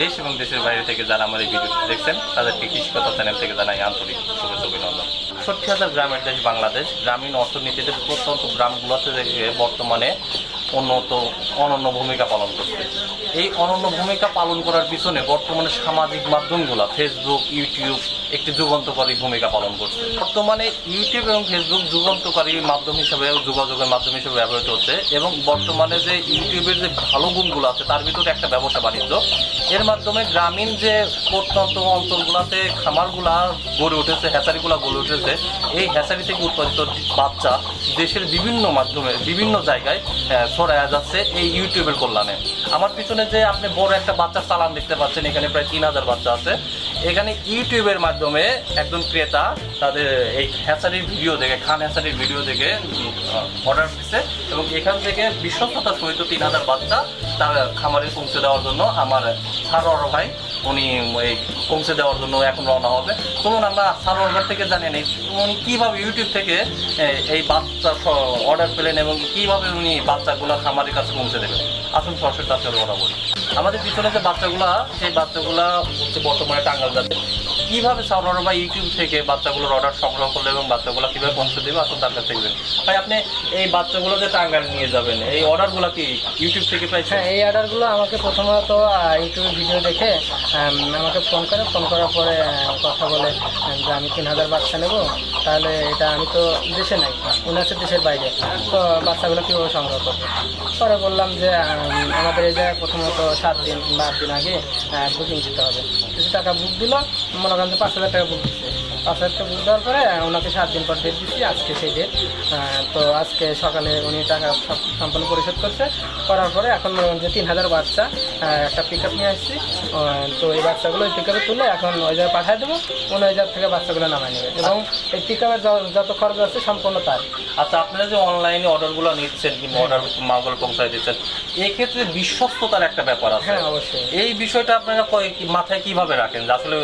দেশ এবং দেশের বাইরে থেকে যারা আমার এই ভিডিওটি দেখছেন তাদেরকে কৃষি কথা চ্যানেল থেকে জানাই আন্তরিক শুভেচ্ছা অভিনন্দন। ৬০,০০০ গ্রামের দেশ বাংলাদেশ। গ্রামীণ অর্থনীতিতে প্রত্যন্ত গ্রামগুলোতে থেকে বর্তমানে অনন্য ভূমিকা পালন করছে। এই অনন্য ভূমিকা পালন করার পিছনে বর্তমানে সামাজিক মাধ্যমগুলো ফেসবুক, ইউটিউব একটি যুগান্তকারী ভূমিকা পালন করছে। বর্তমানে ইউটিউব এবং ফেসবুক যুগান্তকারী মাধ্যম হিসেবে, যোগাযোগের মাধ্যম হিসেবে ব্যবহৃত হচ্ছে এবং বর্তমানে যে ইউটিউবের যে ভালো গুণগুলো আছে তার ভিতরে একটা ব্যবসা বাণিজ্য। এর মাধ্যমে গ্রামীণ যে প্রত্যন্ত অঞ্চলগুলোতে খামারগুলা গড়ে উঠেছে, হ্যাচারিগুলো গড়ে উঠেছে, এই হ্যাচারি থেকে উৎপাদিত বাচ্চা দেশের বিভিন্ন মাধ্যমে বিভিন্ন জায়গায় ছড়ায়া যাচ্ছে এই ইউটিউবের কল্যাণে। আমার পিছনে যে আপনি বড় একটা বাচ্চার চালান দেখতে পাচ্ছেন, এখানে প্রায় ৩,০০০ বাচ্চা আছে। এখানে ইউটিউবের মাধ্যমে একজন ক্রেতা তাদের এই হ্যাচারির ভিডিও দেখে, খান হ্যাচারির ভিডিও দেখে অর্ডার দিচ্ছে এবং এখান থেকে বিশ্বস্ততার সহিত ৩,০০০ বাচ্চা তার খামারে পৌঁছে দেওয়ার জন্য আমার সারোয়ার ভাই উনি এই পৌঁছে দেওয়ার জন্য এখন রওনা হবে। তখন আমরা সারোয়ার ভাই থেকে জানি নেই উনি কীভাবে ইউটিউব থেকে এই বাচ্চা অর্ডার পেলেন এবং কীভাবে উনি বাচ্চাগুলো খামারের কাছে পৌঁছে দেবেন। আসুন সরাসরি তার সাথে কথা বলি। আমাদের পিছনে যে বাচ্চাগুলো, সেই বাচ্চাগুলো হচ্ছে বর্তমানে টাঙ্গাল যাচ্ছে। কীভাবে সারোয়ার ভাই ইউটিউব থেকে বাচ্চাগুলোর অর্ডার সংগ্রহ করলে এবং বাচ্চাগুলো কীভাবে পৌঁছে দেবে, আসুন তার কাছে দেখবেন। ভাই আপনি এই বাচ্চাগুলো যে টাঙ্গাল নিয়ে যাবেন, এই অর্ডারগুলো কি ইউটিউব থেকে পাইছেন? হ্যাঁ, এই অর্ডারগুলো আমাকে প্রথমত ইউটিউবে ভিডিও দেখে আমাকে ফোন করার পরে কথা বলে যে আমি ৩,০০০ বাচ্চা নেব, তাহলে এটা আমি তো দেশে নাই, উনি আছে দেশের বাইরে, তো বাচ্চাগুলো কীভাবে সংগ্রহ করবো। পরে বললাম যে আমাদের এই জায়গায় প্রথমত 7 দিন বা 8 দিন আগে বুকিং দিতে হবে। কিছু টাকা বুক দিল, মনে করেন যে ৫,০০০ টাকা বুক দিচ্ছে। ৫,০০০ টাকা বুক দেওয়ার পরে ওনাকে 7 দিন পর ডেট দিচ্ছি, আজকে সেই ডেট। তো আজকে সকালে উনি টাকা সব সম্পূর্ণ পরিশোধ করার পরে এখন যে ৩,০০০ বাচ্চা একটা পিক আপ নিয়ে আসছি। তো এই বাচ্চাগুলো ওই পিক আপে তুলে এখন ওই জায়গায় পাঠিয়ে দেবো, উনি ওই জায়গা থেকে বাচ্চাগুলো নামায় নেবে এবং এই পিক আপের যত খরচ আছে সম্পূর্ণ তার। আচ্ছা, আপনারা যে অনলাইনে অর্ডারগুলো নিচ্ছেন কিংবা অর্ডার মালগুলো পৌঁছায় দিচ্ছেন, এক্ষেত্রে বিশ্বস্ততার একটা ব্যাপার আছে। হ্যাঁ, অবশ্যই। এই বিষয়টা আপনারা মাথায় কিভাবে রাখেন যে আসলে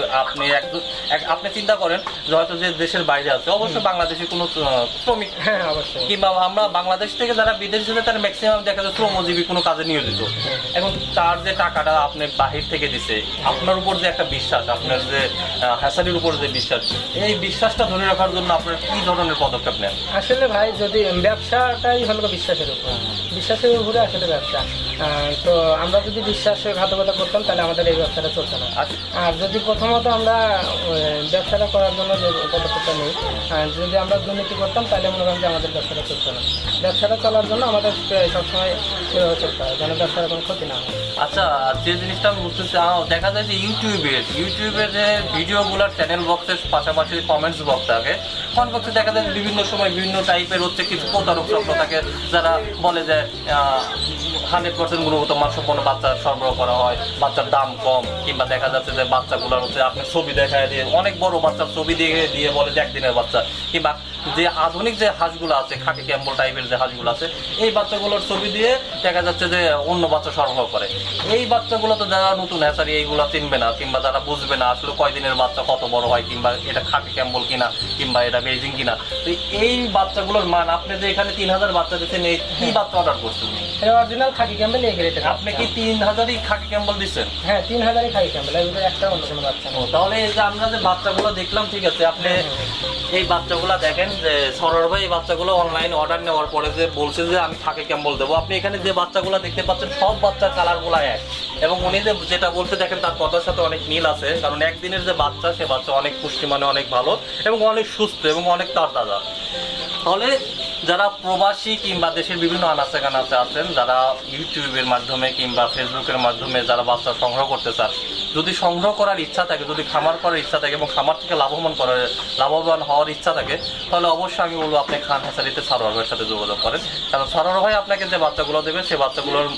আপনি চিন্তা করেন যে হয়তো যে দেশের বাইরে আছে, অবশ্যই বাংলাদেশে কোনো শ্রমিক, হ্যাঁ অবশ্যই, কিংবা আমরা বাংলাদেশ থেকে যারা বিদেশে যায় তারা ম্যাক্সিমাম দেখা যায় শ্রমজীবী কোনো কাজে নিয়োজিত। এখন তার যে টাকাটা আপনি বাহির থেকে দিছে, আপনার উপর যে একটা বিশ্বাস, আপনার যে হ্যাচারির উপর যে বিশ্বাস, এই বিশ্বাসটা ধরে রাখার জন্য আপনার কি ধরনের পদক্ষেপ নেন? আসলে ভাই, যদি ব্যবসাটাই হলো বিশ্বাসের উপর, বিশ্বাসের উপরে আসলে ব্যবসা। তো আমরা যদি বিশ্বাসঘাতকতা করতাম তাহলে আমাদের এই ব্যবসাটা চলতো না। আর যদি প্রথমত আমরা ব্যবসাটা করার জন্য যে পদক্ষেপটা নিই, যদি আমরা দুর্নীতি করতাম তাহলে মনে করেন যে আমাদের ব্যবসাটা চলতো না। ব্যবসাটা চলার জন্য আমাদের সবসময় সেভাবে চলতে হয় যেন ব্যবসার কোনো ক্ষতি না হয়। আচ্ছা, যে জিনিসটা আমি বুঝতেছি, দেখা যায় যে ইউটিউবের যে ভিডিওগুলোর চ্যানেল বক্সের পাশাপাশি কমেন্টস বক্স থাকে, কমেন্ট বক্সে দেখা যায় বিভিন্ন সময় বিভিন্ন টাইপের হচ্ছে কিছু প্রতারক চক্র থাকে যারা বলে যে 100% গুণগত মানসম্পন্ন বাচ্চা সরবরাহ করা হয়, বাচ্চার দাম কম, কিংবা দেখা যাচ্ছে যে বাচ্চাগুলোর হচ্ছে আপনি ছবি দেখায় দিয়ে অনেক বড় বাচ্চার ছবি দিয়ে বলে যে একদিনের বাচ্চা, কিংবা যে আধুনিক যে হাঁসগুলো আছে, খাকি ক্যাম্বল টাইপের যে হাঁসগুলো আছে, এই বাচ্চাগুলোর ছবি দিয়ে দেখা যাচ্ছে যে অন্য বাচ্চা সরবরাহ করে। এই বাচ্চাগুলো তো যারা নতুন হ্যাচারি এইগুলো চিনবে না, কিংবা যারা বুঝবে না আসলে কয়দিনের বাচ্চা কত বড় হয়, কিংবা এটা খাকি ক্যাম্বল কিনা, কিংবা এটা বেজিং কিনা। তো এই বাচ্চাগুলোর মান, আপনি যে এখানে ৩,০০০ বাচ্চা দিচ্ছেন, এই কি বাচ্চা অর্ডার করছেন? অরিজিনাল খাকি ক্যাম্বেল এই গ্রেডের। আপনি কি ৩,০০০ই খাকি ক্যাম্বল দিচ্ছেন? হ্যাঁ, ৩,০০০ই খাকি ক্যাম্বেল, এগুলো একটা অন্য কোনো বাচ্চা না। তাহলে এই যে আমরা যে বাচ্চাগুলো দেখলাম, ঠিক আছে, আপনি এই বাচ্চাগুলো দেখেন যে সরোয়ার ভাই এই বাচ্চাগুলো অনলাইনে অর্ডার নেওয়ার পরে যে বলছে যে আমি খাকি ক্যাম্বল দেবো, আপনি এখানে যে বাচ্চাগুলো দেখতে পাচ্ছেন সব বাচ্চার কালারগুলো এক, এবং উনি যেটা বলতে দেখেন তার কথার সাথে অনেক মিল আছে, কারণ একদিনের যে বাচ্চা, সে বাচ্চা অনেক পুষ্টিমানে অনেক ভালো এবং অনেক সুস্থ এবং অনেক তাজা। তাহলে যারা প্রবাসী কিংবা দেশের বিভিন্ন আনাচে কানাচে আছেন, যারা ইউটিউবের মাধ্যমে কিংবা ফেসবুকের মাধ্যমে যারা বাচ্চা সংগ্রহ করতে চান, যদি সংগ্রহ করার ইচ্ছা থাকে, যদি খামার করার ইচ্ছা থাকে এবং খামার থেকে লাভবান হওয়ার ইচ্ছা থাকে, তাহলে অবশ্যই আমি বলবো আপনি খান হ্যাচারিতে সারোয়ার ভাইয়ের সাথে যোগাযোগ করেন। কারণ সারোয়ার ভাই আপনাকে যে বাচ্চাগুলো দেবে, সেই বাচ্চাগুলোর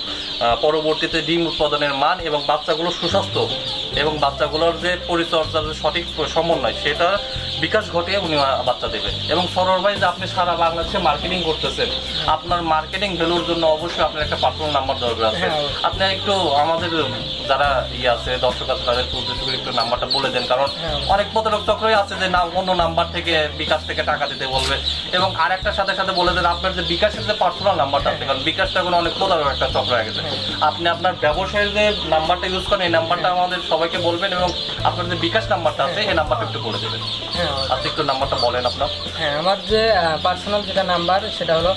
পরবর্তীতে ডিম উৎপাদনের মান এবং বাচ্চাগুলোর সুস্বাস্থ্য এবং বাচ্চাগুলোর যে পরিচর্যার যে সঠিক সমন্বয়, সেটা বিকাশ ঘটিয়ে উনি বাচ্চা দেবে। এবং সরোয়ার ভাই যে আপনি সারা বাংলাদেশে মার্কেটিং করতেছেন, আপনার মার্কেটিং ভ্যালুর জন্য অবশ্যই আপনার একটা পার্সোনাল নাম্বার দরকার আছে। আপনি একটু আমাদের যারা আছে দর্শক আছে তাদেরকে উদ্দেশ্য করে একটু নাম্বারটা বলে দেন, কারণ অনেক প্রতারক চক্রই আছে যে অন্য নাম্বার থেকে বিকাশ থেকে টাকা দিতে বলবে। এবং আরেকটা সাথে সাথে বলে দেন আপনার যে বিকাশের যে পার্সোনাল নাম্বারটা আছে, কারণ বিকাশটা এখন অনেক প্রতারক একটা চক্র হয়ে গেছে। আপনি আপনার ব্যবসায়ের যে নাম্বারটা ইউজ করেন এই নাম্বারটা আমাদের সবাইকে বলবেন এবং আপনার যে বিকাশ নাম্বারটা আছে এই নাম্বারটা একটু বলে দেবেন। হ্যাঁ আপনি একটু নাম্বারটা বলেন আপনার। হ্যাঁ, আমার যে পার্সোনাল যেটা নাম্বার সেটা হলো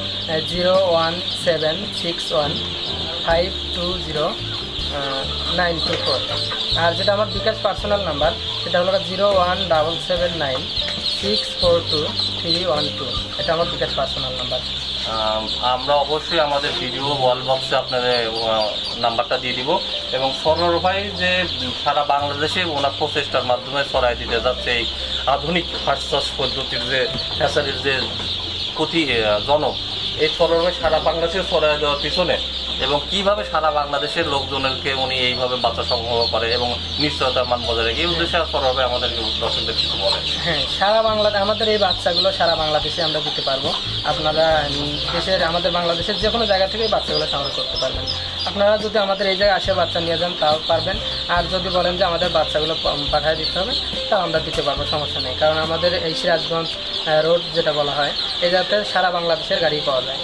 01761620924। আর যেটা আমার বিকাশ পার্সোনাল নাম্বার সেটা হলো 01779642312। এটা আমার বিকাশ পার্সোনাল নাম্বার। আমরা অবশ্যই আমাদের ভিডিও ওয়াল বক্সে আপনাদের নাম্বারটা দিয়ে দিব এবং সরোয়ার ভাই যে সারা বাংলাদেশে ওনার প্রচেষ্টার মাধ্যমে ছড়াই দিতে যাচ্ছে এই আধুনিক হাঁস চাষ পদ্ধতির যে হ্যাচারির যে জনক, এই সরোয়ার ভাই সারা বাংলাদেশে ছড়াই দেওয়ার পিছনে এবং কিভাবে সারা বাংলাদেশের লোকজনকে উনি এইভাবে বাচ্চা সংগ্রহ করে এবং নিশ্চয়তার মান বজায় রাখে, এই উদ্দেশ্যে সরোয়ার ভাই আমাদেরকে দর্শকদের কিছু বলে। হ্যাঁ, সারা বাংলাদেশ আমাদের এই বাচ্চাগুলো সারা বাংলাদেশে আমরা দিতে পারবো। আপনারা আমাদের বাংলাদেশের যে কোনো জায়গা থেকে এই বাচ্চাগুলো সংগ্রহ করতে পারবেন। আপনারা যদি আমাদের এই জায়গায় আসে বাচ্চা নিয়ে যান তাও পারবেন, আর যদি বলেন যে আমাদের বাচ্চাগুলো পাঠিয়ে দিতে হবে তাও আমরা দিতে পারবো, সমস্যা নেই। কারণ আমাদের এই সিরাজগঞ্জ রোড যেটা বলা হয় এই যাতে সারা বাংলাদেশের গাড়ি পাওয়া যায়,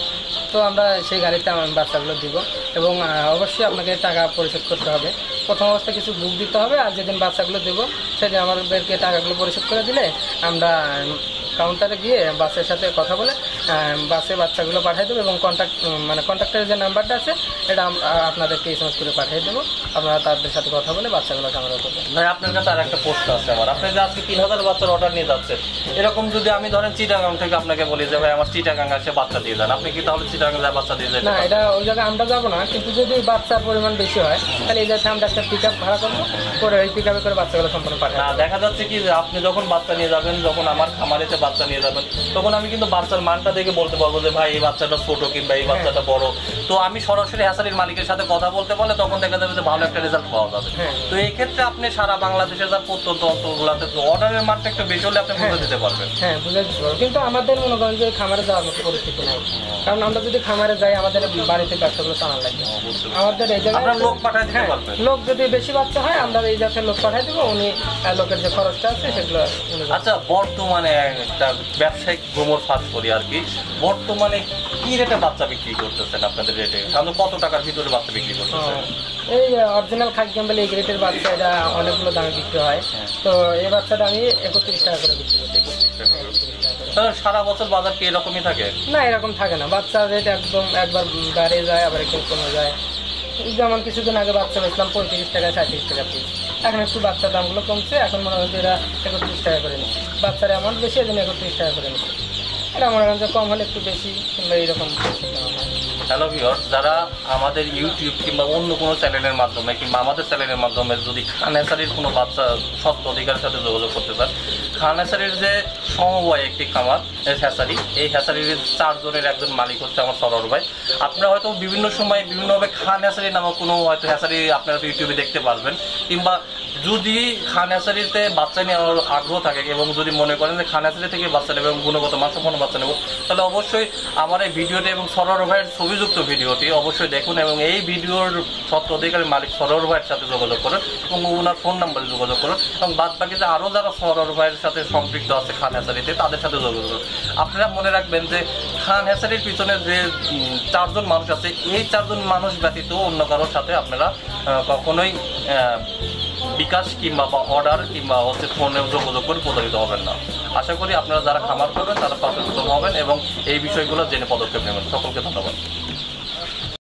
তো আমরা সেই গাড়িতে বাচ্চাগুলো দিব এবং অবশ্যই আপনাকে টাকা পরিশোধ করতে হবে। প্রথম অবস্থায় কিছু বুক দিতে হবে, আর যেদিন বাচ্চাগুলো দেবো সেদিন আমাদেরকে টাকাগুলো পরিশোধ করে দিলে আমরা কাউন্টারে গিয়ে বাসের সাথে কথা বলে বাসে বাচ্চাগুলো পাঠিয়ে দেবো এবং কন্ট্যাক্টের যে নাম্বারটা আছে এটা আপনাদেরকে SMS করে পাঠিয়ে দেবো। আপনারা তাদের সাথে কথা বলে বাচ্চাগুলো সংগ্রহ করবেন। ভাই আপনার কাছে আর একটা প্রশ্ন আছে আমার, আপনি যে আজকে 3000 বাচ্চার অর্ডার নিয়ে যাচ্ছে, এরকম যদি আমি ধরেন চিটাগাং থেকে আপনাকে বলি যে ভাই আমার চিটাগাং আসে বাচ্চা দিয়ে যান, আপনি কি তাহলে চিটাগাং যায় বাচ্চা দিয়ে যান? না, এটা ওই জায়গায় আমরা যাবো না, কিন্তু যদি বাচ্চার পরিমাণ বেশি হয় তাহলে এই জায়গায় আমরা একটা পিক আপ ভাড়া করবো, করে ওই পিক আপে করে বাচ্চাগুলো সম্পূর্ণ পাঠাবো। না, দেখা যাচ্ছে কি যে আপনি যখন বাচ্চা নিয়ে যাবেন, যখন আমার খামারেতে বাচ্চা নিয়ে যাবেন, তখন আমি কিন্তু বাচ্চার মানটা দেখে বলতে পারবো যে ভাই এই বাচ্চাটা ছোট কিংবা এই বাচ্চাটা বড়। তো আমি সরাসরি হ্যাচারির মালিকের সাথে কথা বলতে পারলে তখন দেখা যাবে যে ভালো একটা রেজাল্ট পাওয়া যাবে। তো এই ক্ষেত্রে আপনি সারা বাংলাদেশে যা প্রত্যন্ত অঞ্চলগুলোতে অর্ডারের মানটা একটু বেশি হলে আপনি বুঝে দিতে পারবেন। হ্যাঁ, বুঝে দিতে পারবো, কিন্তু আমাদের মনে করেন যে খামারে যাওয়ার মতো পরিস্থিতি নাই, কারণ আমরা যদি খামারে যাই আমাদের বাড়িতে বাচ্চাগুলো টানা লাগবে। আমাদের এই জায়গায় আপনার লোক পাঠিয়ে দিতে পারবেন। লোক যদি বেশি বাচ্চা হয় আমরা এই জায়গায় লোক পাঠিয়ে দেবো, উনি লোকের যে খরচটা আছে সেগুলো। আচ্ছা, বর্তমানে একটা ব্যবসায়িক ভ্রমণ ফাঁস করি আর কি, বর্তমানে কি রেটে বাচ্চা বিক্রি করতেছেন আপনাদের রেটে? আপনি কত টাকার ভিতরে বাচ্চা বিক্রি করতেছেন? এই অরিজিনাল খাকি ক্যাম্বেল এই গ্রেটের বাচ্চা এটা অনেকগুলো দামে বিক্রি হয়, তো এই বাচ্চাটা আমি 31 টাকা করে বিক্রি করতে। সারা বছর বাজার কি এরকমই থাকে? না, এরকম থাকে না, বাচ্চার রেট একদম একবার বাড়ে যায় আবার একটু কমে যায়। যেমন কিছুদিন আগে বাচ্চা বেচলাম 35 টাকা 37 টাকা পিস, এখন একটু বাচ্চার দামগুলো কমছে, এখন মনে হয় যে এরা 31 টাকা করে নিচ্ছে। বাচ্চার অ্যামাউন্ট বেশি, এই জন্য 31 টাকা করে নিচ্ছে। এটা মনে হয় যে কম হলে একটু বেশি কিংবা এইরকম। হ্যালো ভিউয়ার্স, যারা আমাদের ইউটিউব কিংবা অন্য কোনো চ্যানেলের মাধ্যমে কিংবা আমাদের চ্যানেলের মাধ্যমে যদি খান হ্যাচারির কোনো বাচ্চা সত্ত্ব অধিকারের সাথে যোগাযোগ করতে চান, খান হ্যাচারির যে সমবায় একটি খামার হ্যাচারি, এই হ্যাচারির 4 জনের একজন মালিক হচ্ছে আমার সরোয়ার ভাই। আপনারা হয়তো বিভিন্ন সময় বিভিন্নভাবে খান হ্যাচারি নামক কোনো হয়তো হ্যাচারি আপনারা ইউটিউবে দেখতে পারবেন, কিংবা যদি খান হ্যাচারিতে বাচ্চা নেওয়ার আগ্রহ থাকে এবং যদি মনে করেন যে খান হ্যাচারি থেকে বাচ্চা নেবে এবং গুণগত মানসম্পন্ন বাচ্চা নেব, তাহলে অবশ্যই আমার এই ভিডিওটি এবং সরোয়ার ভাইয়ের ছবিযুক্ত ভিডিওটি অবশ্যই দেখুন এবং এই ভিডিওর সত্ত্ব অধিকারী মালিক সরোয়ার ভাইয়ের সাথে যোগাযোগ করুন এবং ওনার ফোন নাম্বারে যোগাযোগ করুন এবং বাদ বাকি যে আরও যারা সরোয়ার ভাইয়ের সাথে সম্পৃক্ত আছে খান হ্যাচারিতে তাদের সাথে যোগাযোগ করুন। আপনারা মনে রাখবেন যে খান হ্যাচারির পিছনে যে 4 জন মানুষ আছে, এই 4 জন মানুষ ব্যতীত অন্য কারোর সাথে আপনারা কখনোই বিকাশ কিংবা অর্ডার কিংবা হচ্ছে ফোনে যোগাযোগ করে প্রতারিত হবেন না। আশা করি আপনারা যারা খামার করবেন তারা সচেতন হবেন এবং এই বিষয়গুলো জেনে পদক্ষেপ নেবেন। সকলকে ধন্যবাদ।